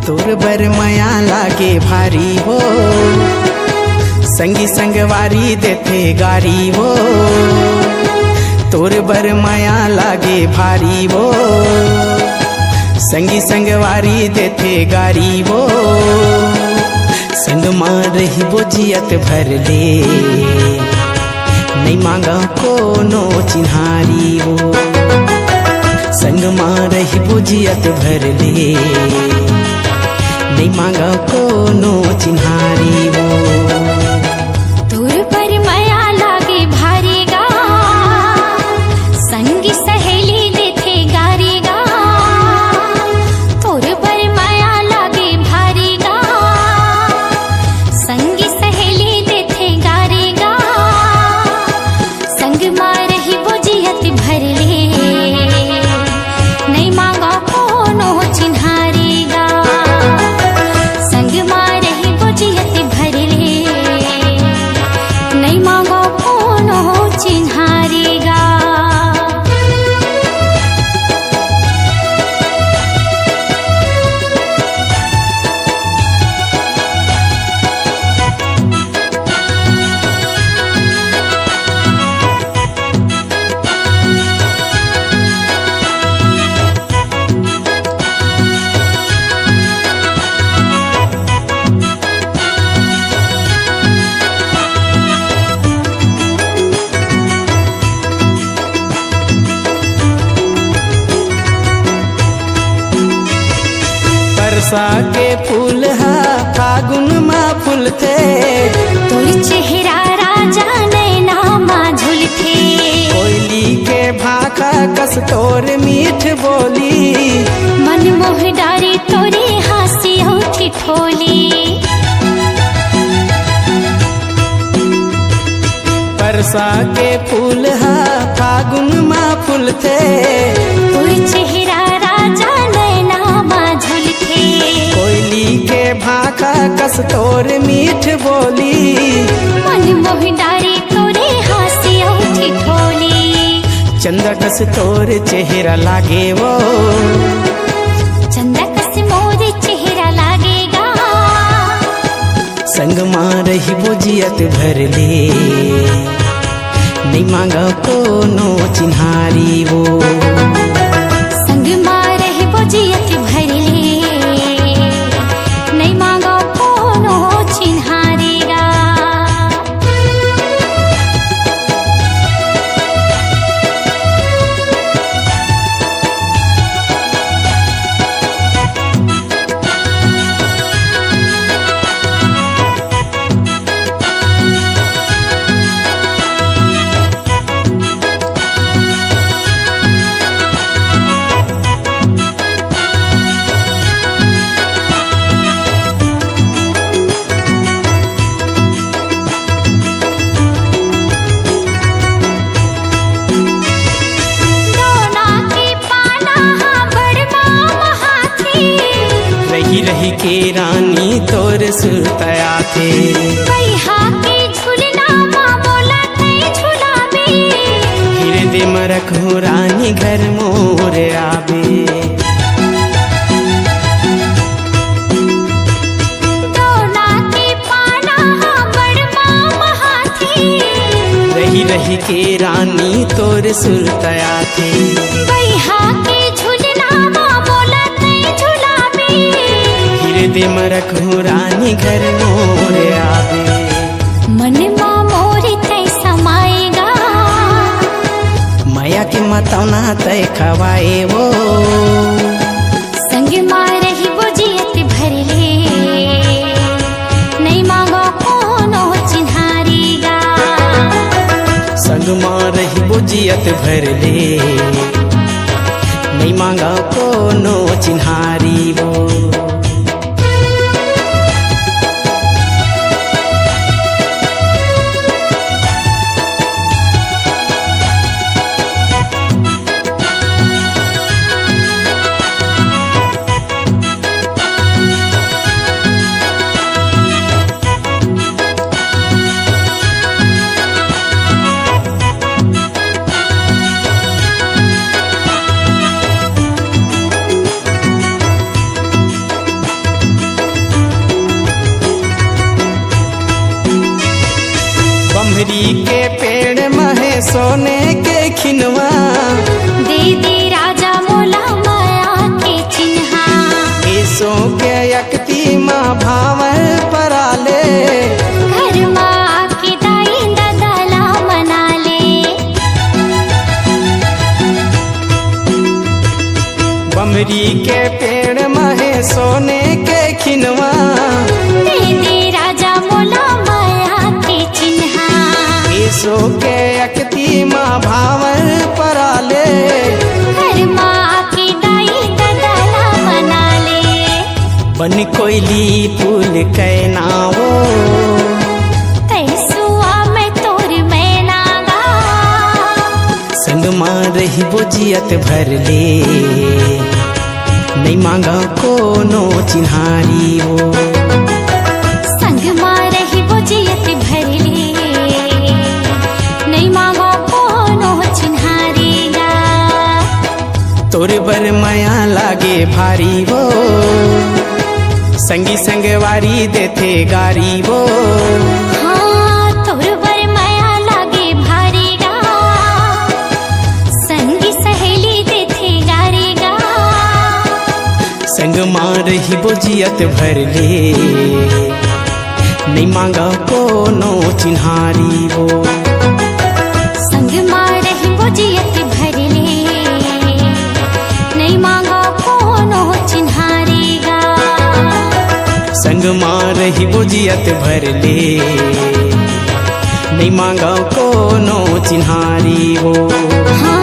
तोर बर माया लागे भारी हो, संगी संगवारी देथे गारी हो। तोर बर माया लागे भारी हो, संगी संगवारी देथे गारी हो। संग मां रही बोझियत भर ले, नहीं मांगा कोनो चिन्हारी हो। संग मां रही बोझियत भर ले, नहीं मांगा कोनो चिन्हारी हो। तोर पर माया लागे भारी गा, संगी सहेली देथे गारी गा। तोर पर माया लागे भारी गा, संगी सहेली देथे गारी गा। संग मारही बोझियत भर ले, नहीं मांगा कोनो चिन्हारी गा। नहीं मांगो कोनो चिन्हारी गा। बरसा के फूल हा फागुन मा फूलथे, तोर चेहरा राजा नैना मा झुलथे। कोयली के भाखा कस तोर मीठ बोली, मन मोह डारी तोरे हासी ठिठोली। बरसा के फूल हा फागुन मा फूलथे, तोर चेहरा राजा नैना मा झुलथे। कोयली के भाखा कस तोर मीठ बोली, मन मोह डारी तोरे हासी ठिठोली। चंदा कस तोर चेहरा लागे वो, चंदा कस मोर चेहरा लागेगा। संग मां रही बोझियत भर ले, नहीं मांगा कोनो चिन्हारी वो। संग मां रही बोझियत भर ले, नहीं मांगा कोनो चिन्हारी गा। रही के रानी तोर सुरतया थे, बैहा के झूलना मां बोला थे झुलाबे। हृदय में रखो रानी घर मोर आबे। दोना के पाना बड़ मां हाथी, रही रही के रानी तोर सुरतया थे। बैहा के झूलना मां बोला थे झुलाबे। हृदय में रखो रानी घर मोर आबे। मन मां मोर तय समाएगा, माया के मतौना तय खवाए वो। संग मां रही बोझियत भर ले, नहीं मांगो कोनो चिन्हारी गा। संग मां रही बुझियत भर ले, नहीं मांगा कोनो चिन्हारी वो। बमरी के पेड़ महे सोने के खिनवा, दे दे राजा मोला माया के चिन्हा। ऐसो के यकती माँ भावर पराले, घर माँ के दाई ददला मना ले। बमरी के पेड़ महे सोने के खिनवा, दे दे राजा मोला माया के चिन्हा। ऐसो के यकती माँ भावर पराले, घर माँ के दाई ददला मना ले। बन कोयली पुल कैनावो, कैसुआ में तोर मैं नागा। संग माँ रही बुझियत भर ले, नहीं मांगा कोनो चिन्हारी वो। संग माँ रही बुझियत भर ले, नहीं मांगो कोनो चिन्हारेगा। तोर बर माया लागे भारी वो, संगी संगवारी देथे गारी वो। हाँ तोर बर माया लागे भारीगा, संगी सहेली देथे गारेगा। संग माँ रही बुझियत भर ले, नहीं मांगा कोनो चिन्हारी वो। संग माँ रही बुझियत भर ले, नहीं मांगो कोनो चिन्हारेगा। संग माँ रही बुझियत भर ले, नहीं मांगा कोनो चिन्हारी वो। हाँ